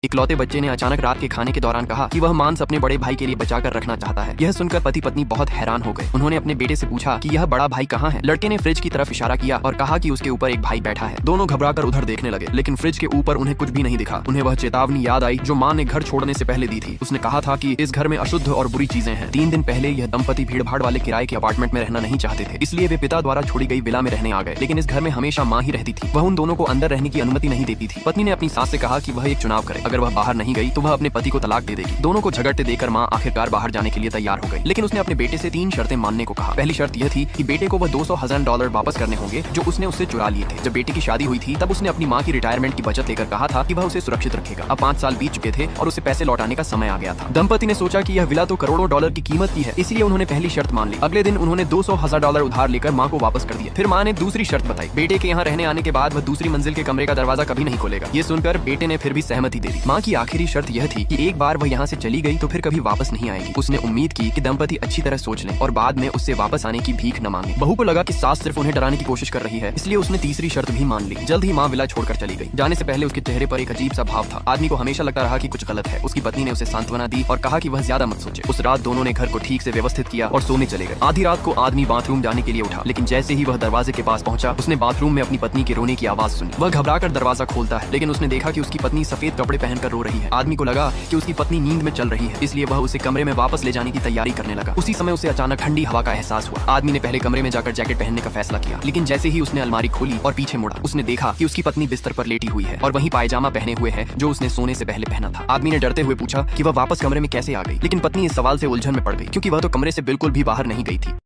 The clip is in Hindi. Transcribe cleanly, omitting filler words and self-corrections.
इकलौते बच्चे ने अचानक रात के खाने के दौरान कहा कि वह मांस अपने बड़े भाई के लिए बचाकर रखना चाहता है। यह सुनकर पति पत्नी बहुत हैरान हो गए। उन्होंने अपने बेटे से पूछा कि यह बड़ा भाई कहाँ है। लड़के ने फ्रिज की तरफ इशारा किया और कहा कि उसके ऊपर एक भाई बैठा है। दोनों घबराकर उधर देखने लगे, लेकिन फ्रिज के ऊपर उन्हें कुछ भी नहीं दिखा। उन्हें वह चेतावनी याद आई जो माँ ने घर छोड़ने से पहले दी थी। उसने कहा था कि इस घर में अशुद्ध और बुरी चीजें हैं। 3 दिन पहले यह दंपति भीड़-भाड़ वाले किराए के अपार्टमेंट में रहना नहीं चाहते थे, इसलिए वे पिता द्वारा छोड़ी गई विला में रहने आ गए। लेकिन इस घर में हमेशा माँ ही रहती थी। वह उन दोनों को अंदर रहने की अनुमति नहीं देती थी। पत्नी ने अपनी सास से कहा कि वह एक चुनाव करे। अगर वह बाहर नहीं गई तो वह अपने पति को तलाक दे देगी। दोनों को झगड़ते देखकर माँ आखिरकार बाहर जाने के लिए तैयार हो गई, लेकिन उसने अपने बेटे से 3 शर्तें मानने को कहा। पहली शर्त यह थी कि बेटे को वह $200,000 वापस करने होंगे जो उसने उससे चुरा लिए थे। जब बेटे की शादी हुई थी तब उसने अपनी माँ की रिटायरमेंट की बचत लेकर कहा था कि वह उसे सुरक्षित रखेगा। अब 5 साल बीत चुके थे और उसे पैसे लौटाने का समय आ गया था। दंपति ने सोचा कि यह विला तो करोड़ों डॉलर की कीमत की है, इसलिए उन्होंने पहली शर्त मान ली। अगले दिन उन्होंने $200,000 उधार लेकर माँ को वापस कर दिया। फिर माँ ने दूसरी शर्त बताई। बेटे के यहाँ रहने आने के बाद वह दूसरी मंजिल के कमरे का दरवाजा कभी नहीं खोलेगा। ये सुनकर बेटे ने फिर भी सहमति दे दी। माँ की आखिरी शर्त यह थी कि एक बार वह यहाँ से चली गई तो फिर कभी वापस नहीं आएगी। उसने उम्मीद की कि दंपति अच्छी तरह सोच लें और बाद में उससे वापस आने की भीख न मांगे। बहू को लगा कि सास सिर्फ उन्हें डराने की कोशिश कर रही है, इसलिए उसने तीसरी शर्त भी मान ली। जल्द ही माँ विला छोड़कर चली गई। जाने से पहले उसके चेहरे पर एक अजीब सा भाव था। आदमी को हमेशा लगता रहा कि कुछ गलत है। उसकी पत्नी ने उसे सांत्वना दी और कहा कि वह ज्यादा मत सोचे। उस रात दोनों ने घर को ठीक से व्यवस्थित किया और सोने चले गए। आधी रात को आदमी बाथरूम जाने के लिए उठा, लेकिन जैसे ही वह दरवाजे के पास पहुंचा उसने बाथरूम में अपनी पत्नी के रोने की आवाज सुनी। वह घबराकर दरवाजा खोलता है, लेकिन उसने देखा कि उसकी पत्नी सफेद कपड़े पहनकर रो रही है। आदमी को लगा कि उसकी पत्नी नींद में चल रही है, इसलिए वह उसे कमरे में वापस ले जाने की तैयारी करने लगा। उसी समय उसे अचानक ठंडी हवा का एहसास हुआ। आदमी ने पहले कमरे में जाकर जैकेट पहनने का फैसला किया, लेकिन जैसे ही उसने अलमारी खोली और पीछे मुड़ा, उसने देखा कि उसकी पत्नी बिस्तर पर लेटी हुई है और वही पायजामा पहने हुए है जो उसने सोने से पहले पहना था। आदमी ने डरते हुए पूछा कि वह वापस कमरे में कैसे आ गई, लेकिन पत्नी इस सवाल से उलझन में पड़ गई क्योंकि वह तो कमरे से बिल्कुल भी बाहर नहीं गई थी।